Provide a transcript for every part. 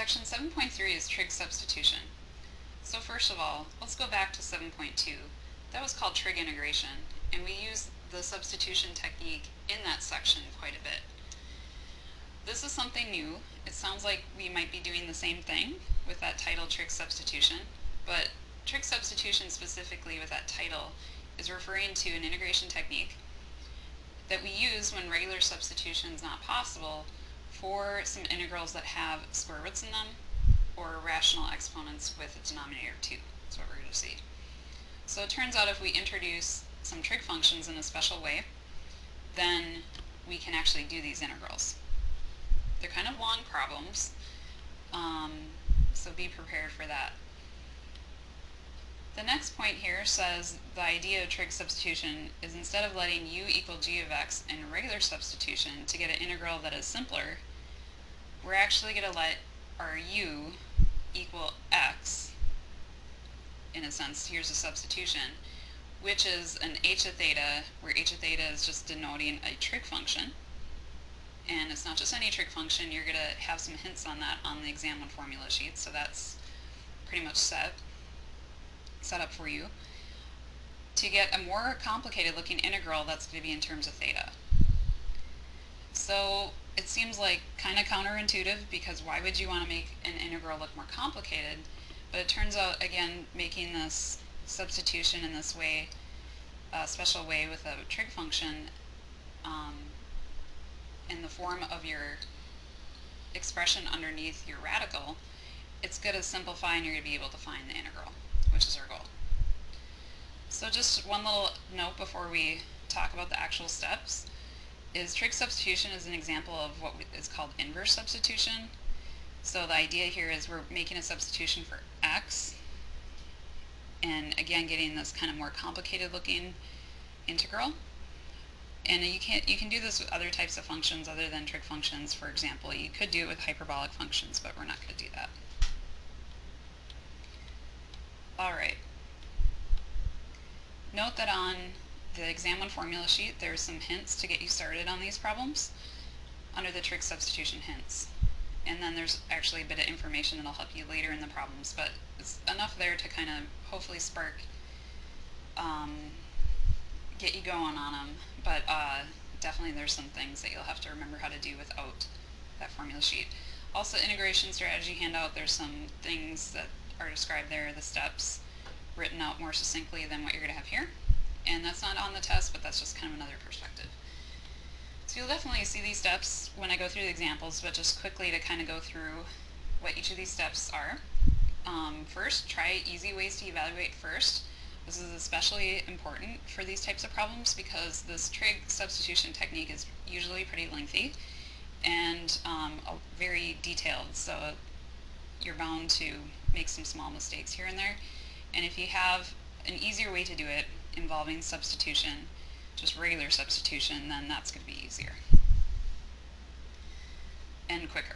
Section 7.3 is trig substitution. So first of all, let's go back to 7.2. That was called trig integration, and we use the substitution technique in that section quite a bit. This is something new. It sounds like we might be doing the same thing with that title trig substitution, but trig substitution specifically with that title is referring to an integration technique that we use when regular substitution is not possible for some integrals that have square roots in them or rational exponents with a denominator of 2. That's what we're going to see. So it turns out if we introduce some trig functions in a special way, then we can actually do these integrals. They're kind of long problems, so be prepared for that. The next point here says the idea of trig substitution is instead of letting u equal g of x in a regular substitution to get an integral that is simpler, we're actually going to let our u equal x, in a sense. Here's a substitution, which is an h of theta, where h of theta is just denoting a trig function. And it's not just any trig function, you're going to have some hints on that on the exam one formula sheet, so that's pretty much set up for you. To get a more complicated looking integral, that's going to be in terms of theta. So it seems like kind of counterintuitive, because why would you want to make an integral look more complicated? But it turns out, again, making this substitution in this way, a special way with a trig function, in the form of your expression underneath your radical, it's going to simplify and you're going to be able to find the integral, which is our goal. So just one little note before we talk about the actual steps is trig substitution is an example of what is called inverse substitution. So the idea here is we're making a substitution for x, and again getting this kind of more complicated looking integral. And you can do this with other types of functions other than trig functions. For example, you could do it with hyperbolic functions, but we're not going to do that. Alright. Note that on the exam one formula sheet there's some hints to get you started on these problems under the trig substitution hints. And then there's actually a bit of information that'll help you later in the problems, but it's enough there to kind of hopefully spark, get you going on them. But definitely there's some things that you'll have to remember how to do without that formula sheet. Also, integration strategy handout, there's some things that are described there, the steps, written out more succinctly than what you're going to have here. And that's not on the test, but that's just kind of another perspective. So you'll definitely see these steps when I go through the examples, but just quickly to kind of go through what each of these steps are. First, try easy ways to evaluate first. This is especially important for these types of problems because this trig substitution technique is usually pretty lengthy and very detailed, so you're bound to make some small mistakes here and there. And if you have an easier way to do it involving substitution, just regular substitution, then that's going to be easier and quicker.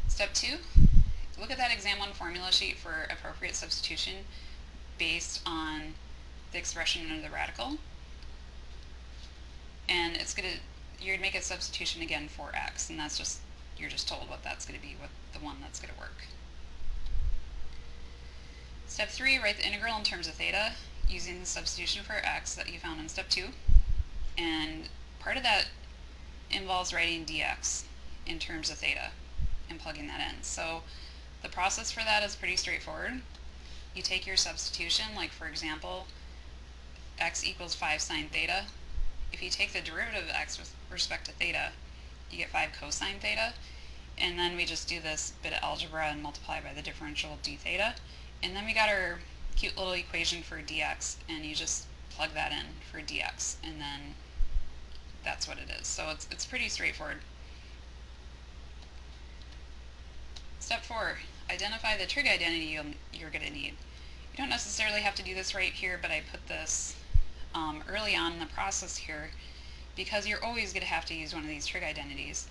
Step 2, look at that exam one formula sheet for appropriate substitution based on the expression under the radical, and you're going to make a substitution again for x, and that's just, you're just told what that's going to be, what the one that's going to work. Step 3, write the integral in terms of theta using the substitution for x that you found in step 2, and part of that involves writing dx in terms of theta and plugging that in. So the process for that is pretty straightforward. You take your substitution, like for example, x equals 5 sine theta. If you take the derivative of x with respect to theta, you get 5 cosine theta, and then we just do this bit of algebra and multiply by the differential d theta, and then we got our cute little equation for dx, and you just plug that in for dx, and then that's what it is. So it's pretty straightforward. Step 4, identify the trig identity you're going to need. You don't necessarily have to do this right here, but I put this early on in the process here because you're always going to have to use one of these trig identities.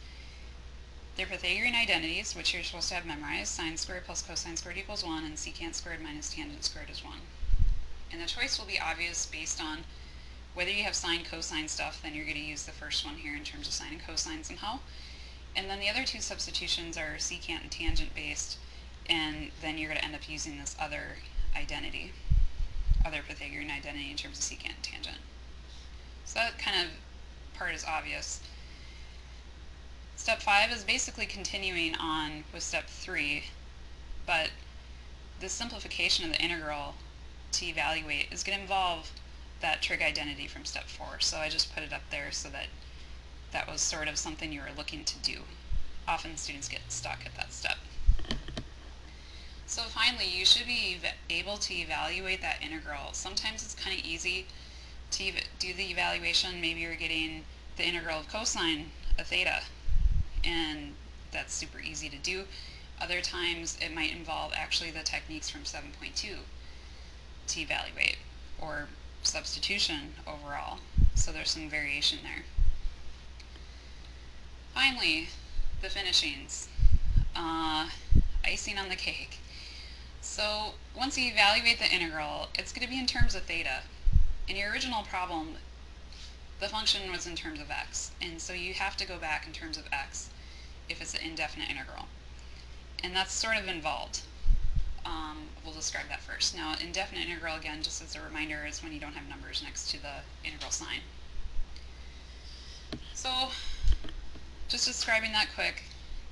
They're Pythagorean identities, which you're supposed to have memorized. Sine squared plus cosine squared equals 1, and secant squared minus tangent squared is 1. And the choice will be obvious based on whether you have sine, cosine stuff, then you're going to use the first one here in terms of sine and cosine somehow. And then the other two substitutions are secant and tangent based, and then you're going to end up using this other identity, other Pythagorean identity in terms of secant and tangent. So that kind of part is obvious. Step 5 is basically continuing on with step 3, but the simplification of the integral to evaluate is going to involve that trig identity from step 4. So I just put it up there so that that was sort of something you were looking to do. Often students get stuck at that step. So finally, you should be able to evaluate that integral. Sometimes it's kind of easy to do the evaluation. Maybe you're getting the integral of cosine of theta, and that's super easy to do. Other times it might involve actually the techniques from 7.2 to evaluate, or substitution overall. So there's some variation there. Finally, the finishings. Icing on the cake. So once you evaluate the integral, it's going to be in terms of theta. In your original problem, the function was in terms of x, and so you have to go back in terms of x if it's an indefinite integral. And that's sort of involved. We'll describe that first. Now, indefinite integral, again, just as a reminder, is when you don't have numbers next to the integral sign. So, just describing that quick,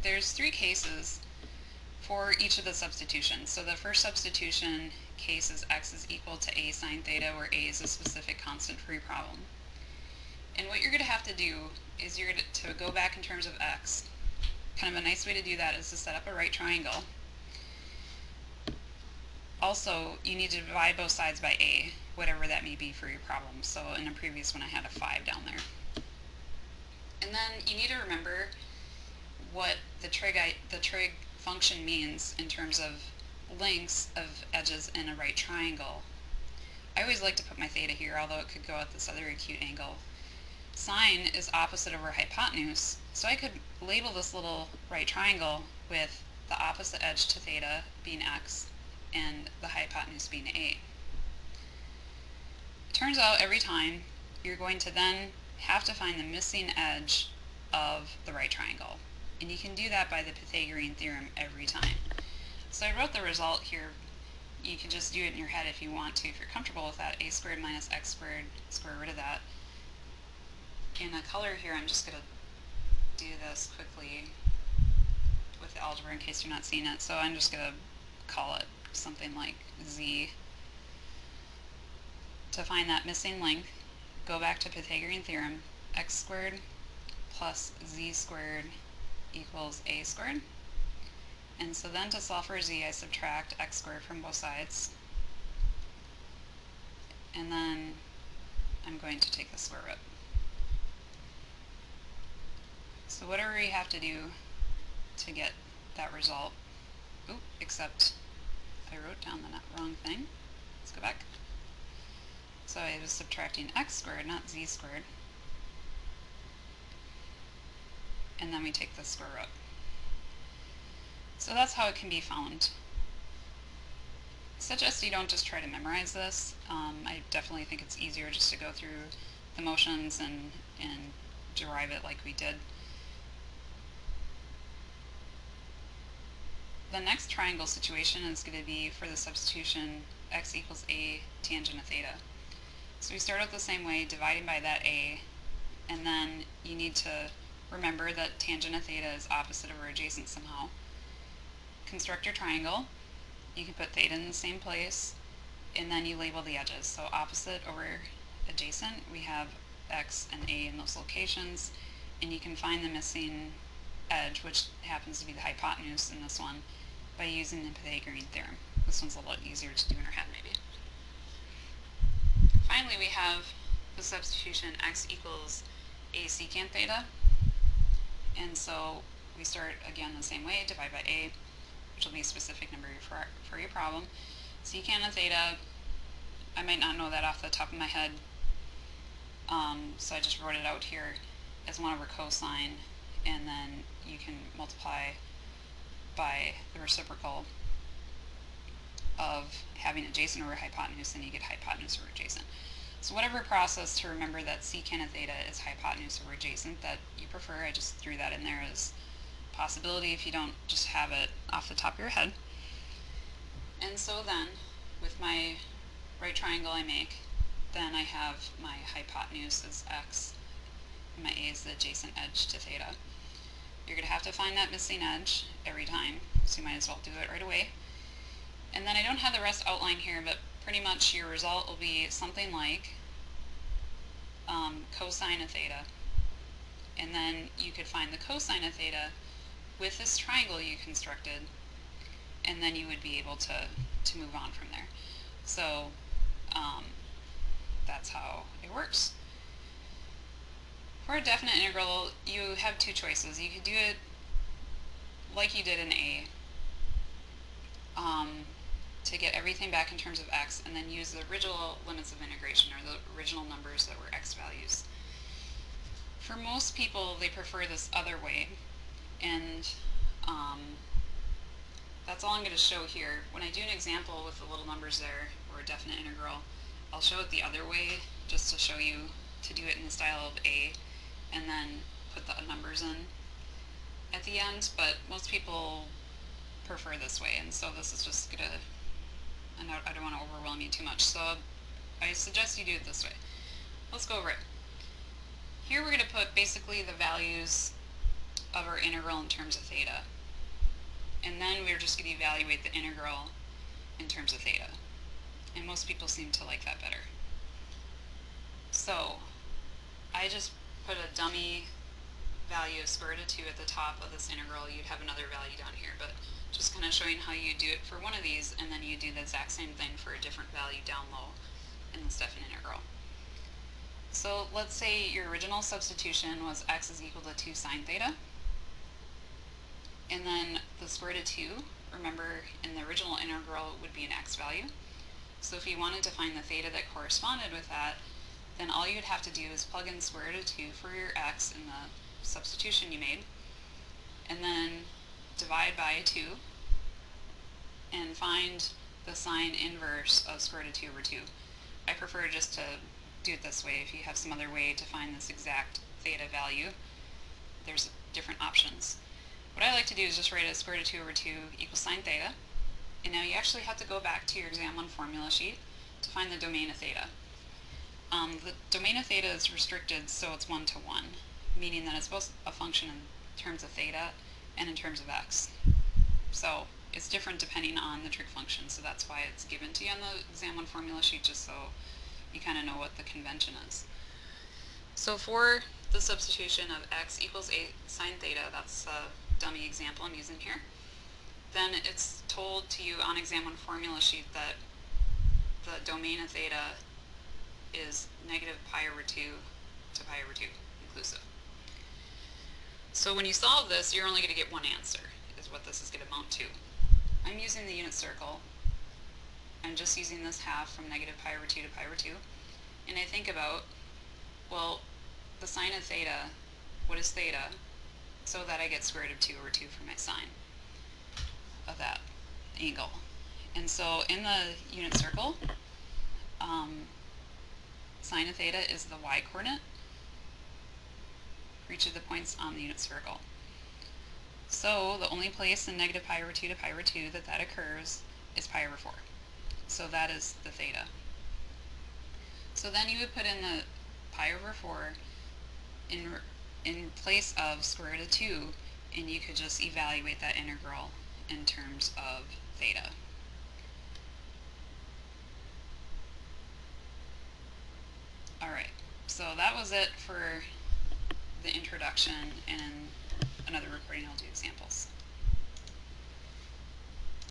there's 3 cases for each of the substitutions. So the first substitution case is x is equal to a sine theta, where a is a specific constant for your problem. And what you're going to have to do is you're going to go back in terms of x. Kind of a nice way to do that is to set up a right triangle. Also, you need to divide both sides by a, whatever that may be for your problem. So in a previous one I had a 5 down there. And then you need to remember what the trig function means in terms of lengths of edges in a right triangle. I always like to put my theta here, although it could go at this other acute angle. Sine is opposite over hypotenuse, so I could label this little right triangle with the opposite edge to theta being x and the hypotenuse being a. It turns out every time you're going to then have to find the missing edge of the right triangle. And you can do that by the Pythagorean theorem every time. So I wrote the result here. You can just do it in your head if you want to, if you're comfortable with that. A squared minus x squared, square root of that. In a color here, I'm just going to do this quickly with the algebra in case you're not seeing it. So I'm just going to call it something like z. To find that missing length, go back to Pythagorean theorem. X squared plus z squared equals a squared. And so then to solve for z, I subtract x squared from both sides. And then I'm going to take the square root. So whatever you have to do to get that result, except I wrote down the wrong thing. Let's go back. So I was subtracting x squared, not z squared. And then we take the square root. So that's how it can be found. I suggest you don't just try to memorize this. I definitely think it's easier just to go through the motions and derive it like we did. The next triangle situation is going to be for the substitution x equals a tangent of theta. So we start out the same way, dividing by that a, and then you need to remember that tangent of theta is opposite over adjacent somehow. Construct your triangle. You can put theta in the same place, and then you label the edges. So opposite over adjacent, we have x and a in those locations, and you can find the missing edge, which happens to be the hypotenuse in this one, by using the Pythagorean theorem. This one's a little easier to do in our head, maybe. Finally, we have the substitution x equals a secant theta. And so we start again the same way, divide by a, which will be a specific number for your problem. Secant of theta, I might not know that off the top of my head, so I just wrote it out here as 1 over cosine, and then you can multiply by the reciprocal of having adjacent over hypotenuse, and you get hypotenuse over adjacent. So whatever process to remember that secant of theta is hypotenuse over adjacent that you prefer, I just threw that in there as a possibility if you don't just have it off the top of your head. And so then, with my right triangle I make, then I have my hypotenuse as x, and my a is the adjacent edge to theta. You're going to have to find that missing edge every time, so you might as well do it right away. And then I don't have the rest outlined here, but pretty much your result will be something like cosine of theta. And then you could find the cosine of theta with this triangle you constructed, and then you would be able to move on from there. So that's how it works. For a definite integral, you have two choices. You could do it like you did in A, to get everything back in terms of x, and then use the original limits of integration, or the original numbers that were x values. For most people, they prefer this other way, and that's all I'm going to show here. When I do an example with the little numbers there, or a definite integral, I'll show it the other way, just to show you to do it in the style of A, and then put the numbers in at the end, but most people prefer this way, and so this is just going to, I don't want to overwhelm you too much, so I suggest you do it this way. Let's go over it. Here we're going to put basically the values of our integral in terms of theta, and then we're just going to evaluate the integral in terms of theta, and most people seem to like that better. So I just put a dummy value of square root of 2 at the top of this integral. You'd have another value down here, but just kind of showing how you do it for one of these, and then you do the exact same thing for a different value down low in this definite integral. So let's say your original substitution was x is equal to 2 sine theta, and then the square root of 2, remember in the original integral, would be an x value. So if you wanted to find the theta that corresponded with that, then all you'd have to do is plug in square root of 2 for your x in the substitution you made, and then divide by 2, and find the sine inverse of square root of 2 over 2. I prefer just to do it this way. If you have some other way to find this exact theta value, there's different options. What I like to do is just write a square root of 2 over 2 equals sine theta, and now you actually have to go back to your exam 1 formula sheet to find the domain of theta. The domain of theta is restricted, so it's 1 to 1, meaning that it's both a function in terms of theta and in terms of x. So it's different depending on the trig function, so that's why it's given to you on the exam 1 formula sheet, just so you kind of know what the convention is. So for the substitution of x equals a sine theta, that's a dummy example I'm using here, then it's told to you on exam 1 formula sheet that the domain of theta is negative pi over 2 to pi over 2 inclusive. So when you solve this, you're only going to get one answer, is what this is going to amount to. I'm using the unit circle. I'm just using this half from negative pi over 2 to pi over 2. And I think about, well, the sine of theta, what is theta? So that I get square root of 2 over 2 for my sine of that angle. And so in the unit circle, sine of theta is the y-coordinate for each of the points on the unit circle. So the only place in negative pi over 2 to pi over 2 that occurs is pi over 4. So that is the theta. So then you would put in the pi over 4 in place of square root of 2, and you could just evaluate that integral in terms of theta. Alright, so that was it for the introduction, and in another recording I'll do examples.